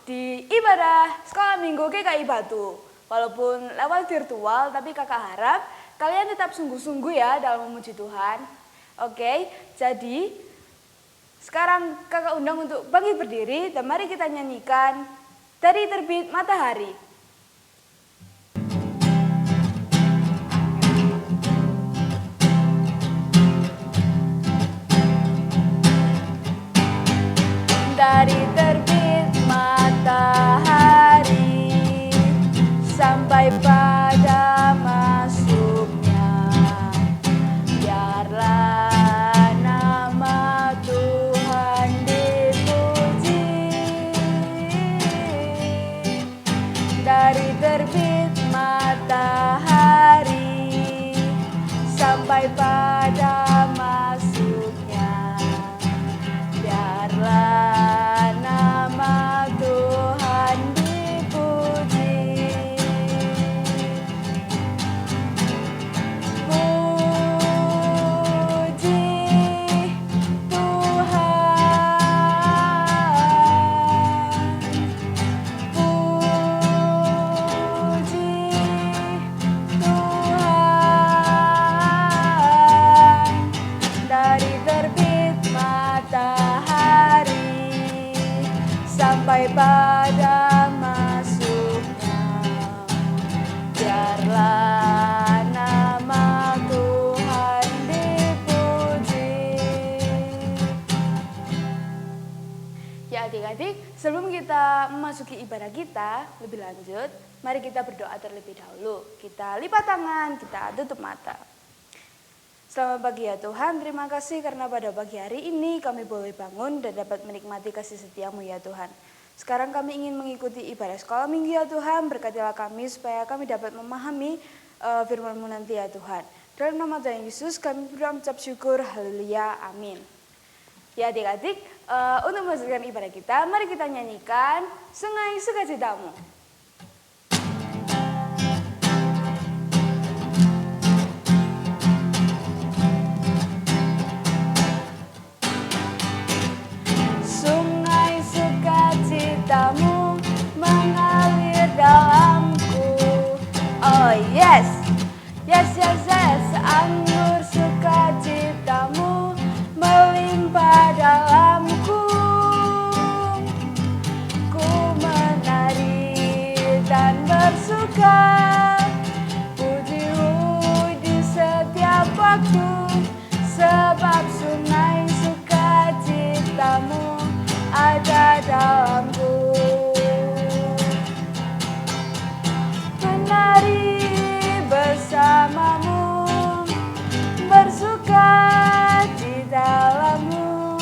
di ibadah sekolah minggu GKI Batu. Walaupun lewat virtual, tapi kakak harap kalian tetap sungguh-sungguh ya dalam memuji Tuhan. Oke, jadi sekarang kakak undang untuk bangkit berdiri dan mari kita nyanyikan Dari Terbit Matahari. Dari terbit matahari sampai pada masuknya, biarlah nama Tuhan dipuji. Dari terbit matahari sampai pada masuknya, biarlah sampai pada masuknya, biarlah nama Tuhan dipuji. Ya adik-adik, sebelum kita memasuki ibadah kita lebih lanjut, mari kita berdoa terlebih dahulu. Kita lipat tangan, kita tutup mata. Selamat pagi ya Tuhan, terima kasih karena pada pagi hari ini kami boleh bangun dan dapat menikmati kasih setiamu ya Tuhan. Sekarang kami ingin mengikuti ibadah sekolah minggu ya Tuhan, berkatilah kami supaya kami dapat memahami firman-Mu nanti ya Tuhan. Dalam nama Tuhan Yesus kami berdoa mengucap syukur, haleluya, amin. Ya adik-adik, untuk melanjutkan ibadah kita, mari kita nyanyikan Sungai Sukacitamu. Sukacitamu mengalir dalamku. Oh yes, yes, yes, yes. Anggur sukacitamu melimpah dalamku. Ku menari dan bersuka, puji-Mu di setiap waktu, sebab sungai sukacitamu ada dalamku. Menari bersamamu, bersuka di dalam-Mu,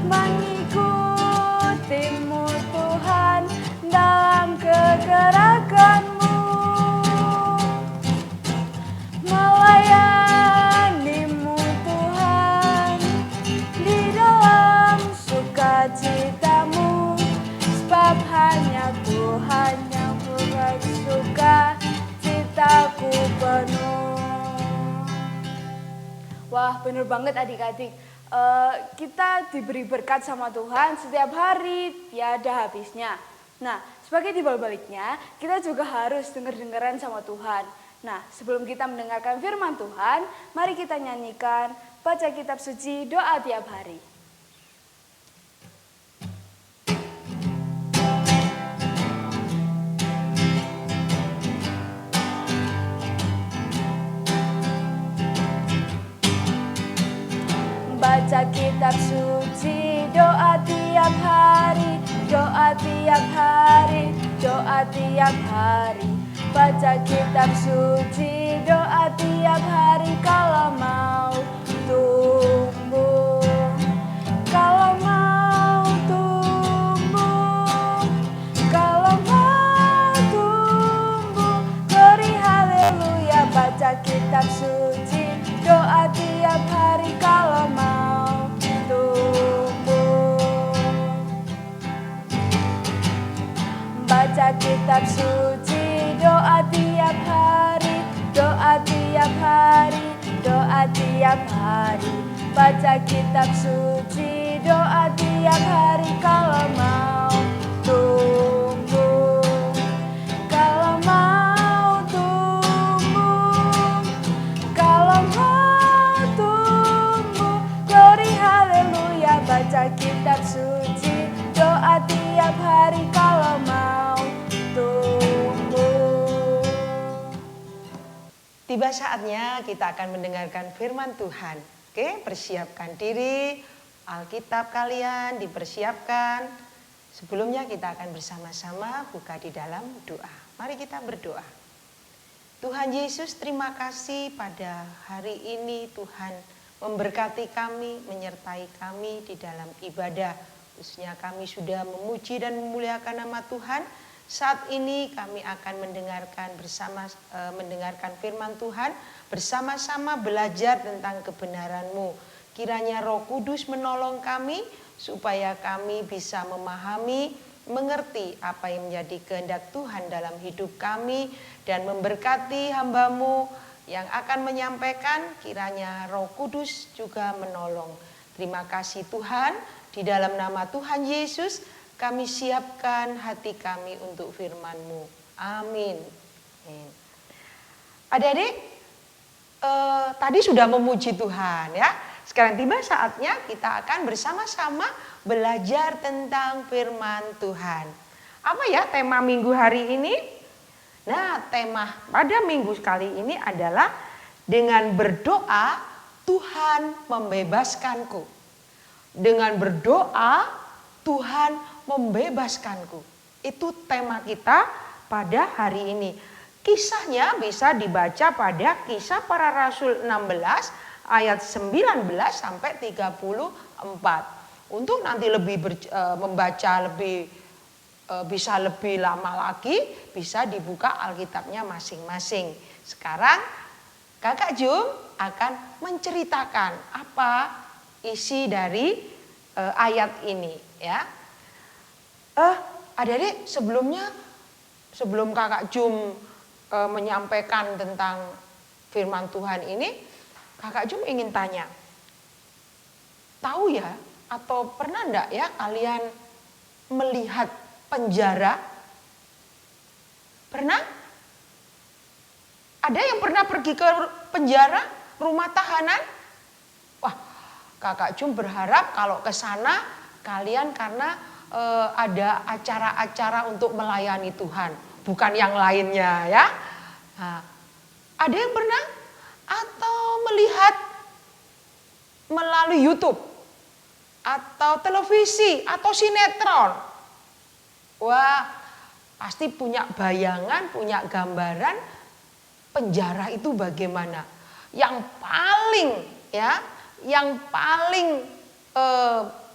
mengikuti-Mu Tuhan dalam kegerakan-Mu, melayani-Mu Tuhan di dalam sukacitamu, sebab hanya Tuhan yang buat sukacitaku penuh. Wah, bener banget adik-adik. Kita diberi berkat sama Tuhan setiap hari, tiada habisnya. Nah, sebagai timbal baliknya, kita juga harus dengar-dengaran sama Tuhan. Nah, sebelum kita mendengarkan firman Tuhan, mari kita nyanyikan baca kitab suci doa tiap hari. Baca kitab suci, doa tiap hari, doa tiap hari, doa tiap hari. Baca kitab suci, doa tiap hari kalau mau tumbuh, kalau mau tumbuh, kalau mau tumbuh. Glory haleluya. Baca kitab suci, doa tiap hari kalau mau tumbuh. Baca kitab suci, doa tiap hari, doa tiap hari, doa tiap hari. Baca kitab suci, doa tiap hari kalau mau tumbuh. Tiba saatnya kita akan mendengarkan firman Tuhan. Oke, persiapkan diri, Alkitab kalian dipersiapkan. Sebelumnya kita akan bersama-sama buka di dalam doa. Mari kita berdoa. Tuhan Yesus, terima kasih pada hari ini Tuhan memberkati kami, menyertai kami di dalam ibadah. Khususnya kami sudah memuji dan memuliakan nama Tuhan. Saat ini kami akan mendengarkan firman Tuhan, bersama-sama belajar tentang kebenaran-Mu. Kiranya Roh Kudus menolong kami supaya kami bisa memahami, mengerti apa yang menjadi kehendak Tuhan dalam hidup kami, dan memberkati hamba-Mu yang akan menyampaikan. Kiranya Roh Kudus juga menolong. Terima kasih Tuhan, di dalam nama Tuhan Yesus kami siapkan hati kami untuk firman-Mu. Amin. Adik-adik, tadi sudah memuji Tuhan ya. Sekarang tiba saatnya kita akan bersama-sama belajar tentang firman Tuhan. Apa ya tema minggu hari ini? Nah, tema pada minggu kali ini adalah dengan berdoa Tuhan membebaskanku. Dengan berdoa Tuhan membebaskanku. Itu tema kita pada hari ini. Kisahnya bisa dibaca pada Kisah Para Rasul 16 ayat 19 sampai 34. Untuk nanti membaca bisa lebih lama lagi, bisa dibuka Alkitabnya masing-masing. Sekarang Kakak Jum akan menceritakan apa isi dari ayat ini ya. Adik-adik, sebelum Kakak Jum menyampaikan tentang firman Tuhan ini, Kakak Jum ingin tanya, tahu ya atau pernah enggak ya kalian melihat penjara? Pernah? Ada yang pernah pergi ke penjara, rumah tahanan? Wah, Kakak Jum berharap kalau ke sana kalian karena ada acara-acara untuk melayani Tuhan, bukan yang lainnya ya. Nah, ada yang pernah atau melihat melalui YouTube atau televisi atau sinetron? Wah, pasti punya bayangan, punya gambaran penjara itu bagaimana. Yang paling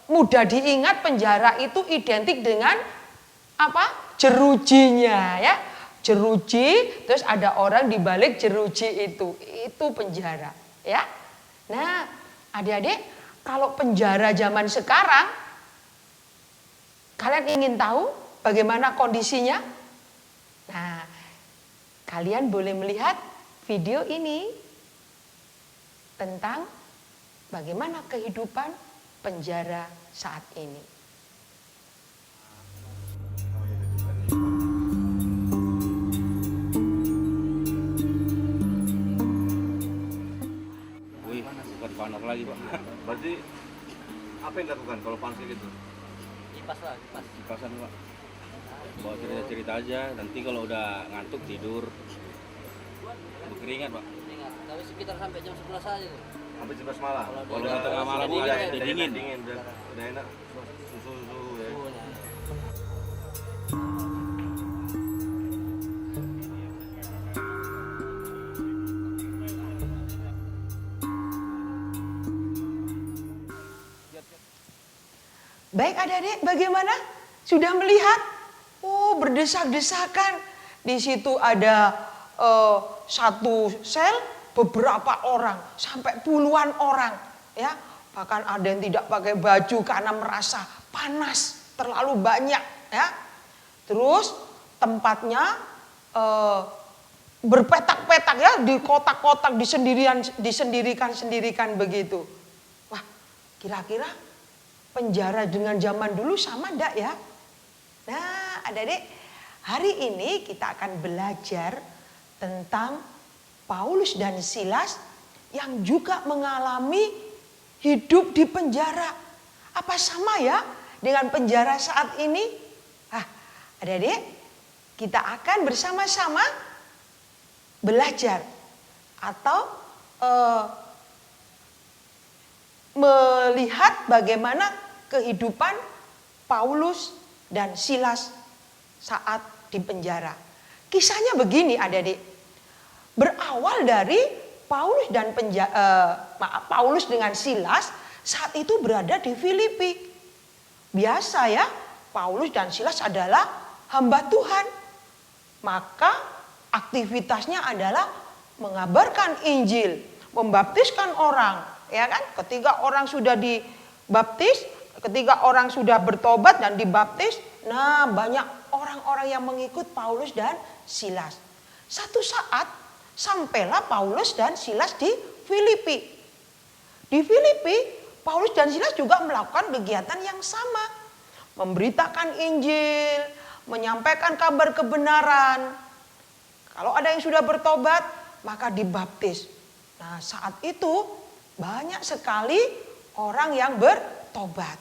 mudah diingat penjara itu identik dengan apa? Jerujinya ya. Jeruji, terus ada orang di balik jeruji itu penjara ya. Nah, adik-adik, kalau penjara zaman sekarang kalian ingin tahu bagaimana kondisinya? Nah, kalian boleh melihat video ini tentang bagaimana kehidupan penjara saat ini. Wih, bukan panas lagi Pak. Berarti apa yang dilakukan kalau panas gitu? Kipas lah, kipasan Pak. Bawa cerita-cerita aja, nanti kalau udah ngantuk tidur. Berkeringat Pak. Tapi sekitar sampai jam 11 aja tuh. Sampai 11 malam. Kalau udah tengah malam udah dingin. Udah enak susu ya. Baik adik-adik, bagaimana? Sudah melihat? Oh, berdesak-desakan. Di situ ada satu sel beberapa orang, sampai puluhan orang, ya. Bahkan ada yang tidak pakai baju karena merasa panas terlalu banyak, ya. Terus tempatnya berpetak-petak ya, di kotak-kotak, disendirikan begitu. Wah, kira-kira penjara dengan zaman dulu sama enggak ya? Nah, adik-adik, hari ini kita akan belajar tentang Paulus dan Silas yang juga mengalami hidup di penjara. Apa sama ya dengan penjara saat ini? Adik-adik, kita akan bersama-sama belajar atau melihat bagaimana kehidupan Paulus dan Silas saat di penjara. Kisahnya begini adik-adik, berawal dari Paulus dengan Silas saat itu berada di Filipi. Biasa ya, Paulus dan Silas adalah hamba Tuhan. Maka aktivitasnya adalah mengabarkan Injil, membaptiskan orang, ya kan? Ketika orang sudah dibaptis, ketika orang sudah bertobat dan dibaptis, nah banyak orang-orang yang mengikut Paulus dan Silas. Satu saat sampailah Paulus dan Silas di Filipi. Di Filipi, Paulus dan Silas juga melakukan kegiatan yang sama. Memberitakan Injil, menyampaikan kabar kebenaran. Kalau ada yang sudah bertobat, maka dibaptis. Nah, saat itu banyak sekali orang yang bertobat.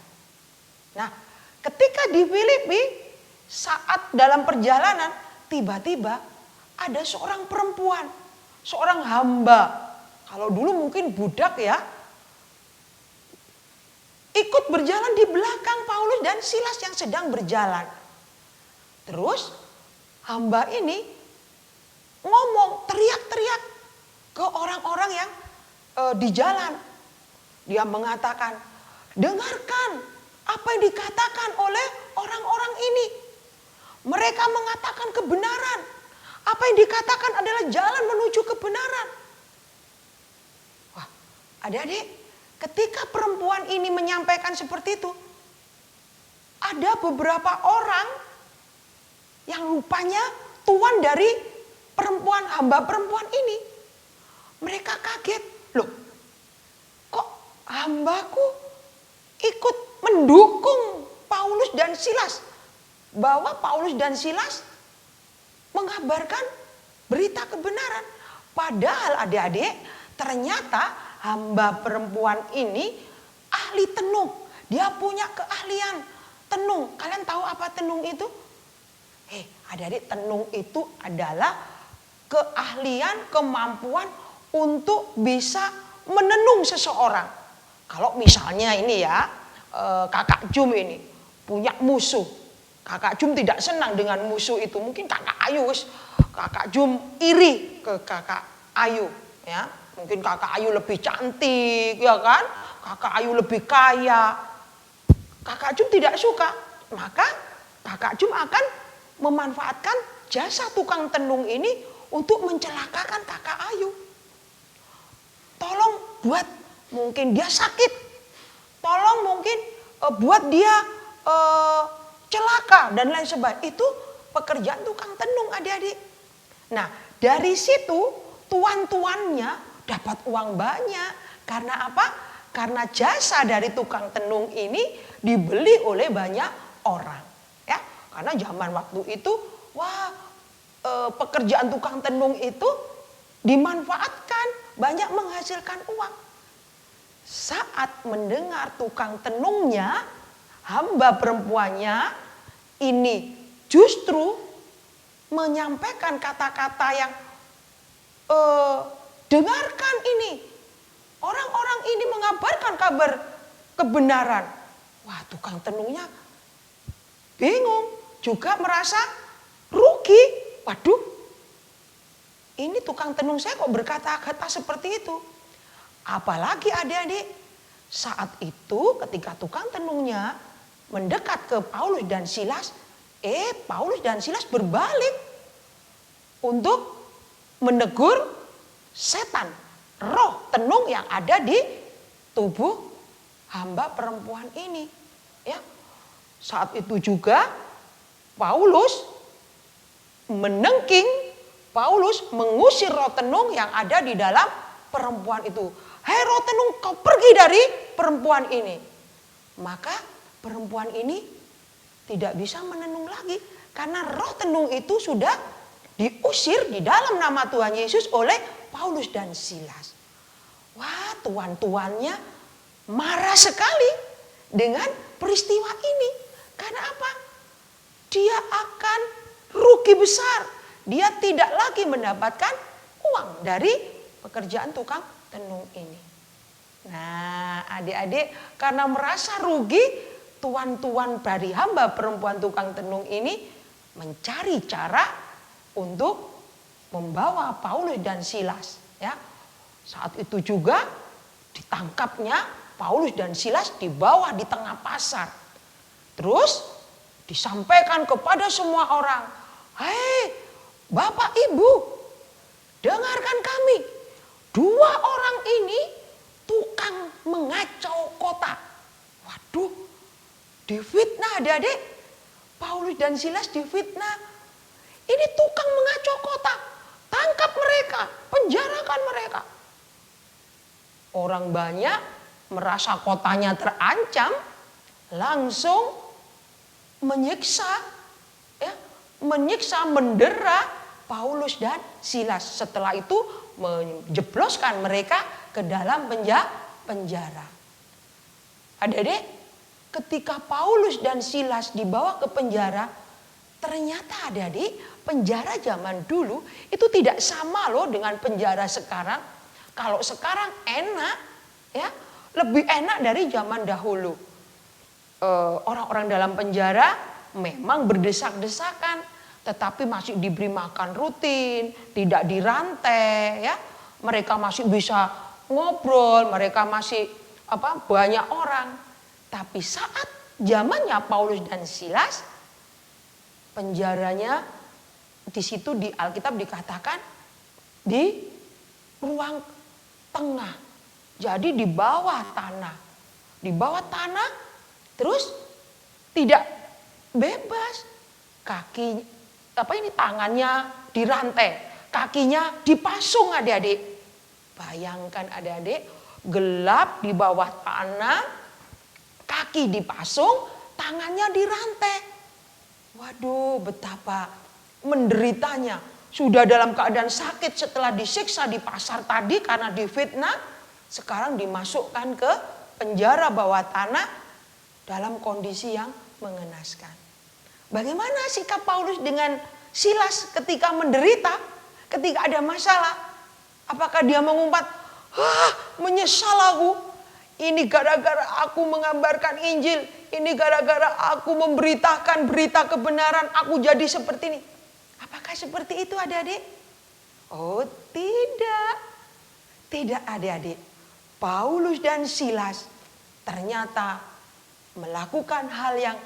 Nah, ketika di Filipi, saat dalam perjalanan, tiba-tiba ada seorang perempuan, seorang hamba. Kalau dulu mungkin budak ya, ikut berjalan di belakang Paulus dan Silas yang sedang berjalan. Terus hamba ini ngomong, teriak-teriak ke orang-orang yang di jalan. Dia mengatakan, dengarkan apa yang dikatakan oleh orang-orang ini. Mereka mengatakan kebenaran. Apa yang dikatakan adalah jalan menuju kebenaran. Wah, adik-adik, ketika perempuan ini menyampaikan seperti itu, ada beberapa orang yang rupanya tuan dari hamba perempuan ini. Mereka kaget, loh kok hambaku ikut mendukung Paulus dan Silas. Bahwa Paulus dan Silas mengabarkan berita kebenaran. Padahal adik-adik, ternyata hamba perempuan ini ahli tenung. Dia punya keahlian tenung. Kalian tahu apa tenung itu? Adik-adik, tenung itu adalah keahlian, kemampuan untuk bisa menenung seseorang. Kalau misalnya ini ya, kakak Jum ini punya musuh. Kakak Jum tidak senang dengan musuh itu. Mungkin kakak Ayu, kakak Jum iri ke kakak Ayu. Ya, mungkin kakak Ayu lebih cantik, ya kan? Kakak Ayu lebih kaya. Kakak Jum tidak suka. Maka kakak Jum akan memanfaatkan jasa tukang tenung ini untuk mencelakakan kakak Ayu. Tolong buat mungkin dia sakit. Tolong mungkin buat dia celaka dan lain sebagainya. Itu pekerjaan tukang tenung adik-adik. Nah, dari situ tuan-tuannya dapat uang banyak. Karena apa? Karena jasa dari tukang tenung ini dibeli oleh banyak orang. Ya, karena zaman waktu itu, pekerjaan tukang tenung itu dimanfaatkan, banyak menghasilkan uang. Saat mendengar tukang tenungnya, hamba perempuannya ini justru menyampaikan kata-kata yang dengarkan ini. Orang-orang ini mengabarkan kabar kebenaran. Wah, tukang tenungnya bingung, juga merasa rugi. Waduh, ini tukang tenung saya kok berkata-kata seperti itu. Apalagi adik-adik, saat itu ketika tukang tenungnya mendekat ke Paulus dan Silas, Paulus dan Silas berbalik untuk menegur setan, roh tenung yang ada di tubuh hamba perempuan ini. Ya, saat itu juga Paulus menengking, Paulus mengusir roh tenung yang ada di dalam perempuan itu. Hei roh tenung, kau pergi dari perempuan ini. Maka perempuan ini tidak bisa menenung lagi. Karena roh tenung itu sudah diusir di dalam nama Tuhan Yesus oleh Paulus dan Silas. Wah, tuan-tuannya marah sekali dengan peristiwa ini. Karena apa? Dia akan rugi besar. Dia tidak lagi mendapatkan uang dari pekerjaan tukang tenung ini. Nah, adik-adik karena merasa rugi, tuan-tuan dari hamba perempuan tukang tenung ini mencari cara untuk membawa Paulus dan Silas, ya. Saat itu juga ditangkapnya Paulus dan Silas dibawa di tengah pasar. Terus disampaikan kepada semua orang, "Hei, Bapak Ibu, dengarkan kami. 2 orang ini tukang mengacau kota." Waduh, difitnah adik-adik. Paulus dan Silas difitnah. Ini tukang mengacau kota. Tangkap mereka, penjarakan mereka. Orang banyak merasa kotanya terancam, langsung menyiksa, ya, mendera Paulus dan Silas. Setelah itu menjebloskan mereka ke dalam penjara. Adik-adik, ketika Paulus dan Silas dibawa ke penjara, ternyata adik-adik, penjara zaman dulu itu tidak sama loh dengan penjara sekarang. Kalau sekarang enak, ya, lebih enak dari zaman dahulu. Orang-orang dalam penjara memang berdesak-desakan, tetapi masih diberi makan rutin, tidak dirantai, ya. Mereka masih bisa ngobrol, mereka masih banyak orang. Tapi saat zamannya Paulus dan Silas, penjaranya di situ di Alkitab dikatakan di ruang tengah. Jadi di bawah tanah. Di bawah tanah terus tidak bebas. Tangannya dirantai, kakinya dipasung adik-adik. Bayangkan adik-adik, gelap di bawah tanah, kaki dipasung, tangannya dirantai. Waduh, betapa menderitanya. Sudah dalam keadaan sakit setelah disiksa di pasar tadi karena difitnah, sekarang dimasukkan ke penjara bawah tanah dalam kondisi yang mengenaskan. Bagaimana sikap Paulus dengan Silas ketika menderita, ketika ada masalah? Apakah dia mengumpat, menyesal aku, ini gara-gara aku mengabarkan Injil, ini gara-gara aku memberitakan berita kebenaran, aku jadi seperti ini. Apakah seperti itu adik-adik? Oh tidak. Tidak adik-adik. Paulus dan Silas ternyata melakukan hal yang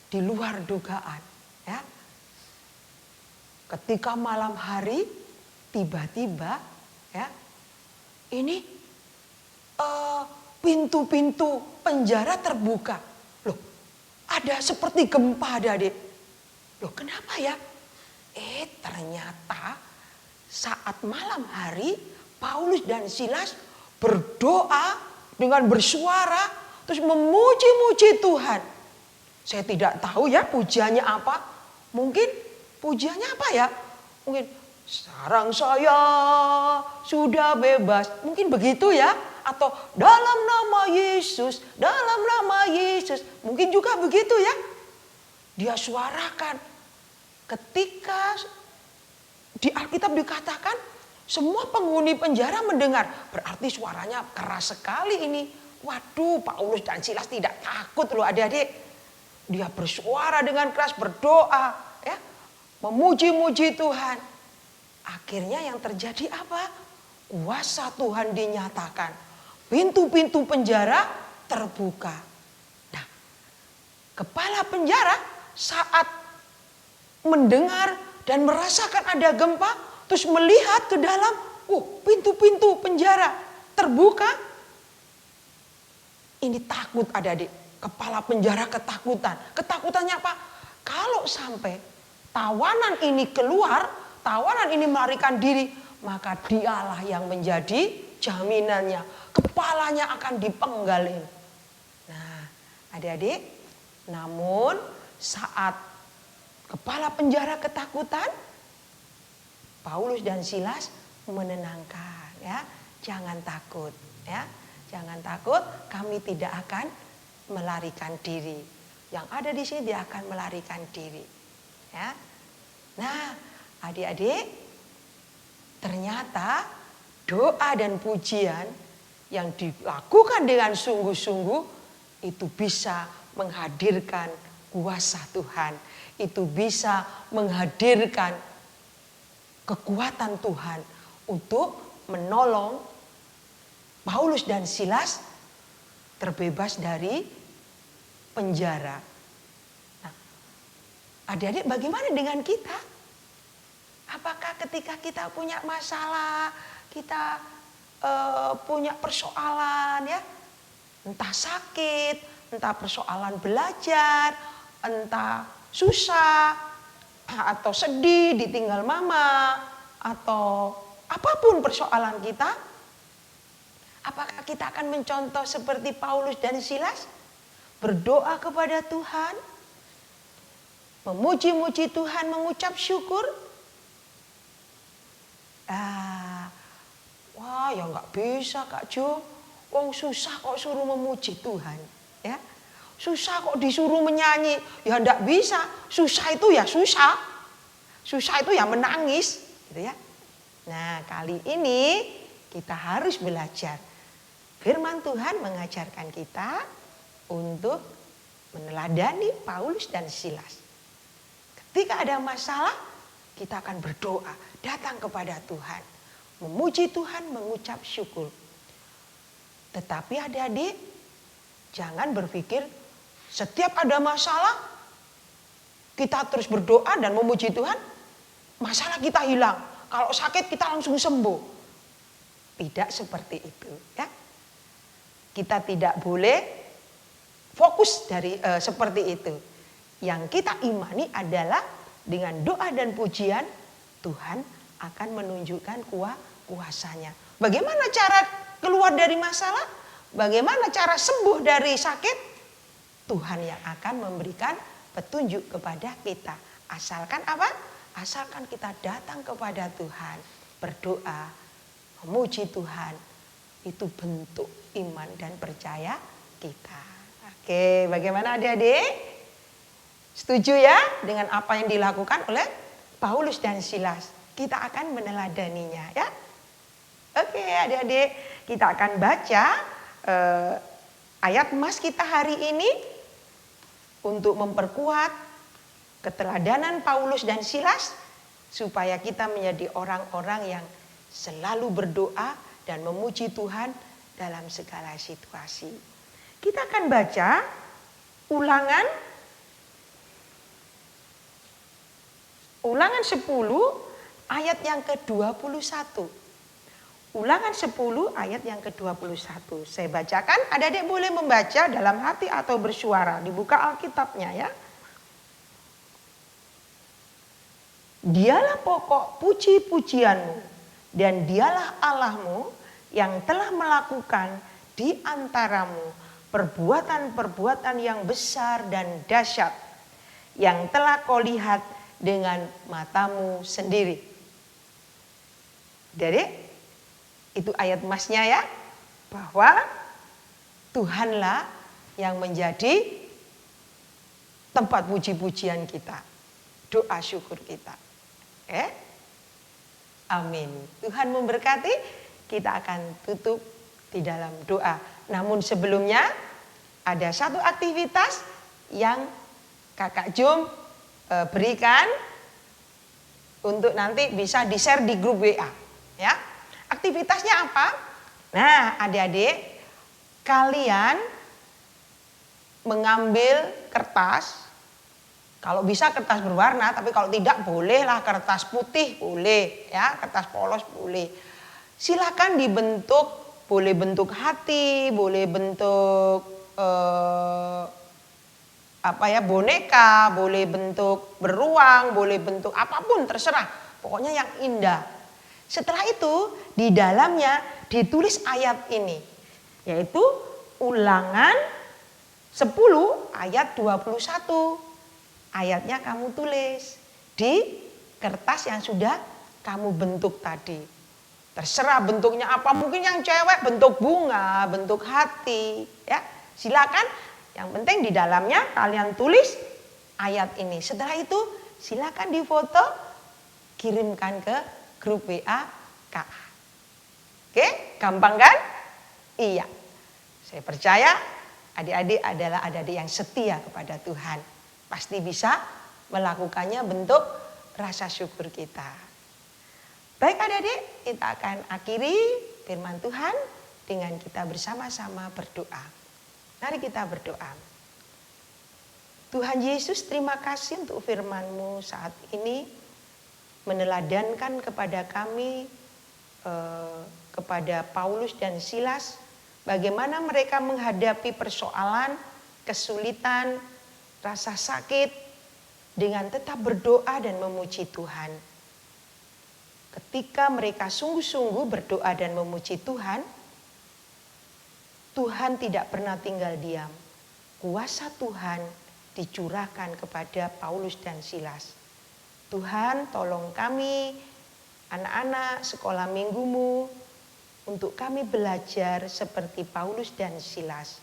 di luar dugaan. Ya. Ketika malam hari tiba-tiba, ya, ini pintu-pintu penjara terbuka. Loh, ada seperti gempa adik-adik. Loh kenapa ya? Ternyata saat malam hari Paulus dan Silas berdoa dengan bersuara terus memuji-muji Tuhan. Saya tidak tahu ya pujiannya apa. Mungkin pujiannya apa ya? Mungkin sekarang saya sudah bebas. Mungkin begitu ya. Atau dalam nama Yesus, dalam nama Yesus. Mungkin juga begitu ya. Dia suarakan. Ketika di Alkitab dikatakan semua penghuni penjara mendengar. Berarti suaranya keras sekali ini. Waduh, Paulus dan Silas tidak takut loh adik-adik. Dia bersuara dengan keras, berdoa, ya, memuji-muji Tuhan. Akhirnya yang terjadi apa? Kuasa Tuhan dinyatakan. Pintu-pintu penjara terbuka. Nah, kepala penjara saat mendengar dan merasakan ada gempa, terus melihat ke dalam, pintu-pintu penjara terbuka. Ini takut adik-adik. Kepala penjara ketakutan. Ketakutannya apa? Kalau sampai tawanan ini keluar, tawanan ini melarikan diri, maka dialah yang menjadi jaminannya. Kepalanya akan dipenggalin. Nah, adik-adik, namun saat kepala penjara ketakutan, Paulus dan Silas menenangkan, ya, jangan takut, ya, jangan takut, kami tidak akan melarikan diri. Yang ada di sini dia akan melarikan diri, ya. Nah, adik-adik, ternyata 2 doa dan pujian yang dilakukan dengan sungguh-sungguh itu bisa menghadirkan kuasa Tuhan. Itu bisa menghadirkan kekuatan Tuhan untuk menolong Paulus dan Silas terbebas dari penjara. Nah, adik-adik, bagaimana dengan kita? Apakah ketika kita punya masalah, kita punya persoalan ya, entah sakit, entah persoalan belajar, entah susah, atau sedih ditinggal mama, atau apapun persoalan kita, apakah kita akan mencontoh seperti Paulus dan Silas? Berdoa kepada Tuhan, memuji-muji Tuhan, mengucap syukur. Wah, ya nggak bisa Kak Jo. Wong susah kok suruh memuji Tuhan, ya. Susah kok disuruh menyanyi, ya nggak bisa. Susah itu ya susah. Susah itu ya menangis, gitu ya. Nah, kali ini kita harus belajar. Firman Tuhan mengajarkan kita untuk meneladani Paulus dan Silas. Ketika ada masalah, kita akan berdoa, datang kepada Tuhan, memuji Tuhan, mengucap syukur. Tetapi adik-adik, jangan berpikir setiap ada masalah kita terus berdoa dan memuji Tuhan, masalah kita hilang. Kalau sakit kita langsung sembuh. Tidak seperti itu, ya. Kita tidak boleh fokus dari seperti itu. Yang kita imani adalah dengan doa dan pujian Tuhan akan menunjukkan kuasanya. Bagaimana cara keluar dari masalah? Bagaimana cara sembuh dari sakit? Tuhan yang akan memberikan petunjuk kepada kita. Asalkan apa? Asalkan kita datang kepada Tuhan, berdoa, memuji Tuhan. Itu bentuk iman dan percaya kita. Oke, bagaimana adik-adik? Setuju ya dengan apa yang dilakukan oleh Paulus dan Silas? Kita akan meneladaninya ya. Oke adik-adik, kita akan baca ayat emas kita hari ini untuk memperkuat keteladanan Paulus dan Silas supaya kita menjadi orang-orang yang selalu berdoa dan memuji Tuhan dalam segala situasi. Kita akan baca Ulangan 10 ayat yang ke-21. Ulangan 10 ayat yang ke-21. Saya bacakan, adik-adik boleh membaca dalam hati atau bersuara. Dibuka Alkitabnya ya. Dialah pokok puji-pujianmu dan dialah Allahmu yang telah melakukan di antaramu perbuatan-perbuatan yang besar dan dahsyat yang telah kau lihat dengan matamu sendiri. Jadi itu ayat emasnya ya, bahwa Tuhanlah yang menjadi tempat puji-pujian kita, doa syukur kita. Amin. Tuhan memberkati. Kita akan tutup di dalam doa. Namun sebelumnya ada satu aktivitas yang Kakak Jom berikan untuk nanti bisa di-share di grup WA ya. Aktivitasnya apa? Nah, adik-adik, kalian mengambil kertas, kalau bisa kertas berwarna, tapi kalau tidak bolehlah kertas putih boleh ya, kertas polos boleh. Silakan dibentuk, boleh bentuk hati, boleh bentuk boneka, boleh bentuk beruang, boleh bentuk apapun terserah. Pokoknya yang indah. Setelah itu di dalamnya ditulis ayat ini. Yaitu Ulangan 10 ayat 21. Ayatnya kamu tulis di kertas yang sudah kamu bentuk tadi. Terserah bentuknya apa. Mungkin yang cewek bentuk bunga, bentuk hati. Ya, silakan. Yang penting di dalamnya kalian tulis ayat ini. Setelah itu silakan difoto, kirimkan ke grup WA KA. Oke, gampang kan? Iya. Saya percaya adik-adik adalah adik-adik yang setia kepada Tuhan. Pasti bisa melakukannya bentuk rasa syukur kita. Baik adik-adik, kita akan akhiri firman Tuhan dengan kita bersama-sama berdoa. Mari kita berdoa. Tuhan Yesus, terima kasih untuk firman-Mu saat ini meneladankan kepada kami, kepada Paulus dan Silas, bagaimana mereka menghadapi persoalan, kesulitan, rasa sakit dengan tetap berdoa dan memuji Tuhan. Ketika mereka sungguh-sungguh berdoa dan memuji Tuhan, Tuhan tidak pernah tinggal diam. Kuasa Tuhan dicurahkan kepada Paulus dan Silas. Tuhan, tolong kami, anak-anak sekolah minggumu, untuk kami belajar seperti Paulus dan Silas.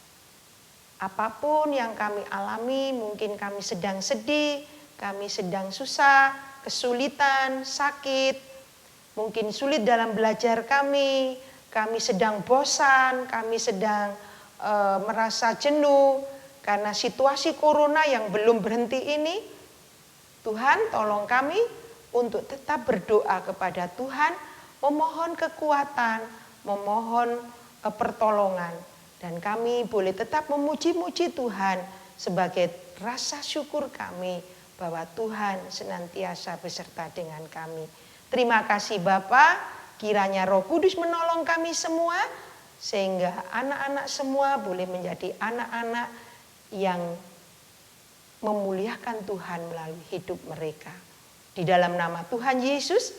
Apapun yang kami alami, mungkin kami sedang sedih, kami sedang susah, kesulitan, sakit, mungkin sulit dalam belajar kami sedang bosan, kami sedang merasa jenuh karena situasi corona yang belum berhenti ini. Tuhan, tolong kami untuk tetap berdoa kepada Tuhan, memohon kekuatan, memohon pertolongan, dan kami boleh tetap memuji-muji Tuhan sebagai rasa syukur kami bahwa Tuhan senantiasa beserta dengan kami. Terima kasih Bapa, kiranya Roh Kudus menolong kami semua sehingga anak-anak semua boleh menjadi anak-anak yang memuliakan Tuhan melalui hidup mereka. Di dalam nama Tuhan Yesus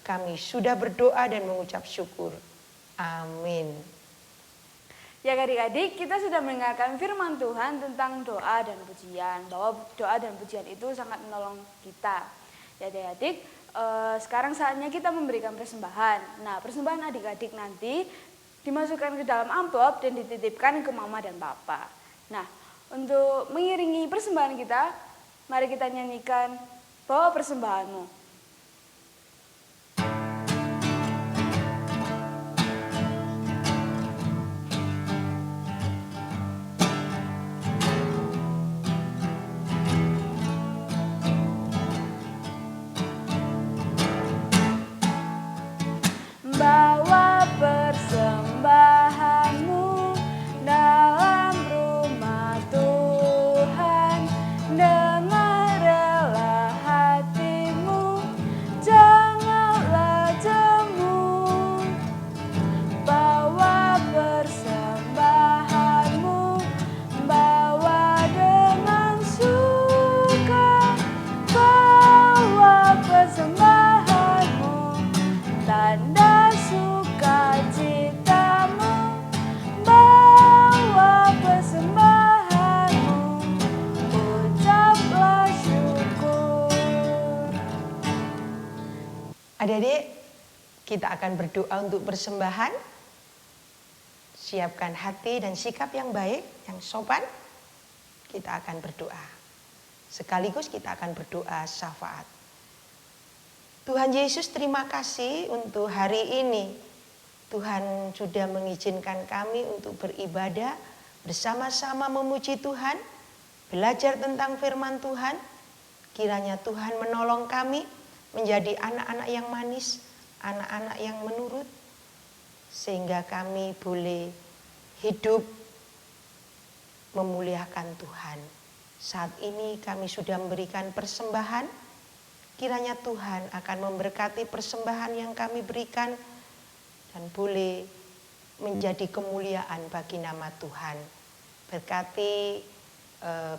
kami sudah berdoa dan mengucap syukur. Amin. Ya adik-adik, kita sudah mendengarkan firman Tuhan tentang doa dan pujian. Bahwa doa dan pujian itu sangat menolong kita. Ya adik-adik, sekarang saatnya kita memberikan persembahan. Nah, persembahan adik-adik nanti dimasukkan ke dalam amplop dan dititipkan ke mama dan papa. Nah, untuk mengiringi persembahan kita, mari kita nyanyikan Bawa Persembahanmu. Bawa persembahanmu dalam rumah Tuhan dengan rela hatimu, janganlah jemu. Bawa persembahanmu, bawa dengan suka, bawa persembahanmu, tanda sukacitamu, bawa persembahanmu, ucaplah syukur. Adik-adik, kita akan berdoa untuk persembahan. Siapkan hati dan sikap yang baik, yang sopan. Kita akan berdoa. Sekaligus kita akan berdoa syafaat. Tuhan Yesus, terima kasih untuk hari ini. Tuhan sudah mengizinkan kami untuk beribadah, bersama-sama memuji Tuhan, belajar tentang firman Tuhan. Kiranya Tuhan menolong kami menjadi anak-anak yang manis, anak-anak yang menurut, sehingga kami boleh hidup memuliakan Tuhan. Saat ini kami sudah memberikan persembahan. Kiranya Tuhan akan memberkati persembahan yang kami berikan dan boleh menjadi kemuliaan bagi nama Tuhan. Berkati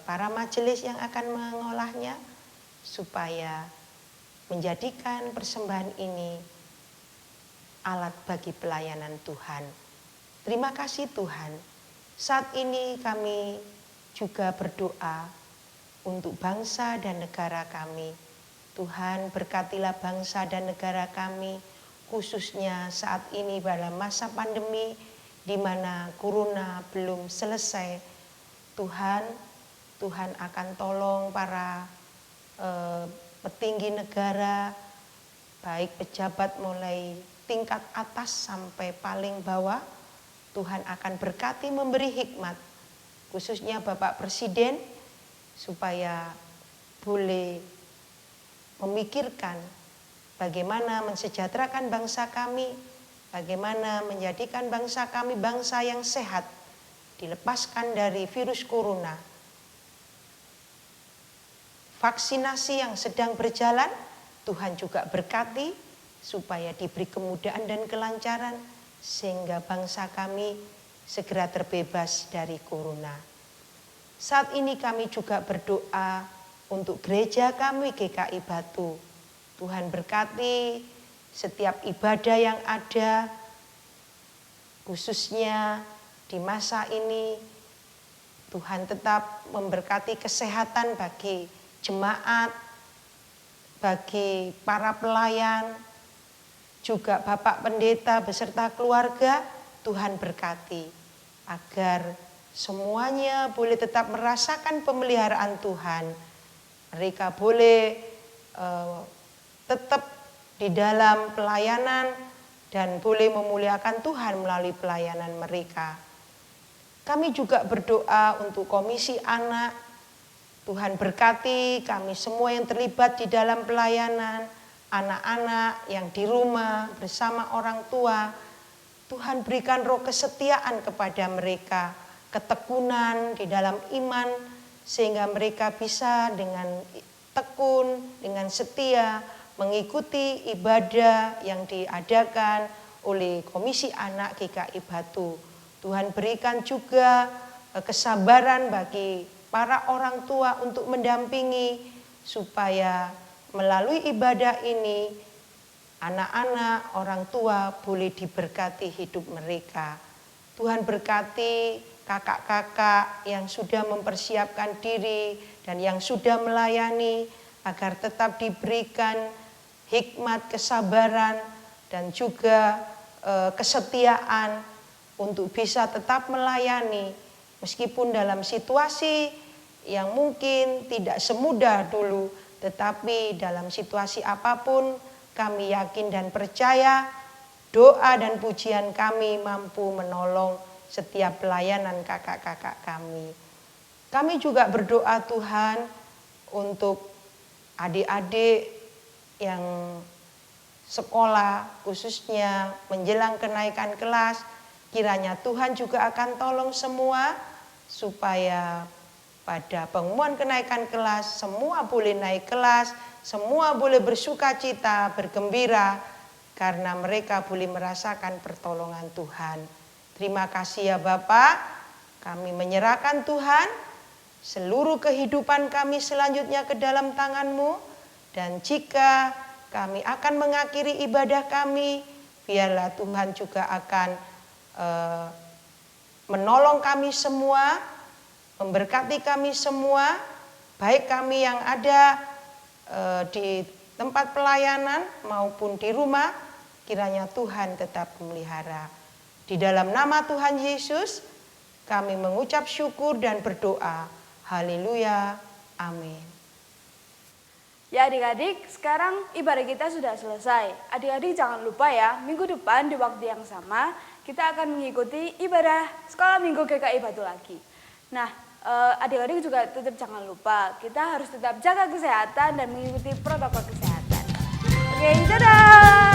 para majelis yang akan mengolahnya supaya menjadikan persembahan ini alat bagi pelayanan Tuhan. Terima kasih Tuhan. Saat ini kami juga berdoa untuk bangsa dan negara kami. Tuhan, berkatilah bangsa dan negara kami, khususnya saat ini dalam masa pandemi di mana corona belum selesai. Tuhan akan tolong para petinggi negara baik pejabat mulai tingkat atas sampai paling bawah. Tuhan akan berkati memberi hikmat, khususnya Bapak Presiden, supaya boleh memikirkan bagaimana mensejahterakan bangsa kami, bagaimana menjadikan bangsa kami bangsa yang sehat, dilepaskan dari virus corona. Vaksinasi yang sedang berjalan, Tuhan juga berkati supaya diberi kemudahan dan kelancaran sehingga bangsa kami segera terbebas dari corona. Saat ini kami juga berdoa untuk gereja kami GKI Batu. Tuhan berkati setiap ibadah yang ada, khususnya di masa ini. Tuhan tetap memberkati kesehatan bagi jemaat, bagi para pelayan, juga Bapak Pendeta beserta keluarga. Tuhan berkati agar semuanya boleh tetap merasakan pemeliharaan Tuhan. Mereka boleh tetap di dalam pelayanan dan boleh memuliakan Tuhan melalui pelayanan mereka. Kami juga berdoa untuk Komisi Anak. Tuhan berkati kami semua yang terlibat di dalam pelayanan, anak-anak yang di rumah bersama orang tua. Tuhan berikan roh kesetiaan kepada mereka, ketekunan di dalam iman, sehingga mereka bisa dengan tekun, dengan setia mengikuti ibadah yang diadakan oleh Komisi Anak GKI Batu. Tuhan berikan juga kesabaran bagi para orang tua untuk mendampingi supaya melalui ibadah ini anak-anak, orang tua boleh diberkati hidup mereka. Tuhan berkati kakak-kakak yang sudah mempersiapkan diri dan yang sudah melayani agar tetap diberikan hikmat, kesabaran dan juga kesetiaan untuk bisa tetap melayani meskipun dalam situasi yang mungkin tidak semudah dulu, tetapi dalam situasi apapun kami yakin dan percaya doa dan pujian kami mampu menolong setiap pelayanan kakak-kakak kami. Kami juga berdoa Tuhan untuk adik-adik yang sekolah khususnya menjelang kenaikan kelas. Kiranya Tuhan juga akan tolong semua supaya pada pengumuman kenaikan kelas semua boleh naik kelas, semua boleh bersuka cita, bergembira karena mereka boleh merasakan pertolongan Tuhan. Terima kasih ya Bapak, kami menyerahkan Tuhan seluruh kehidupan kami selanjutnya ke dalam tangan-Mu, dan jika kami akan mengakhiri ibadah kami, biarlah Tuhan juga akan menolong kami semua, memberkati kami semua, baik kami yang ada di tempat pelayanan maupun di rumah. Kiranya Tuhan tetap memelihara. Di dalam nama Tuhan Yesus kami mengucap syukur dan berdoa. Haleluya, amin. Ya adik-adik, sekarang ibadah kita sudah selesai. Adik-adik jangan lupa ya, minggu depan di waktu yang sama kita akan mengikuti ibadah sekolah minggu GKI Batu lagi. Nah, adik-adik juga tetap jangan lupa, kita harus tetap jaga kesehatan dan mengikuti protokol kesehatan. Oke, dadah!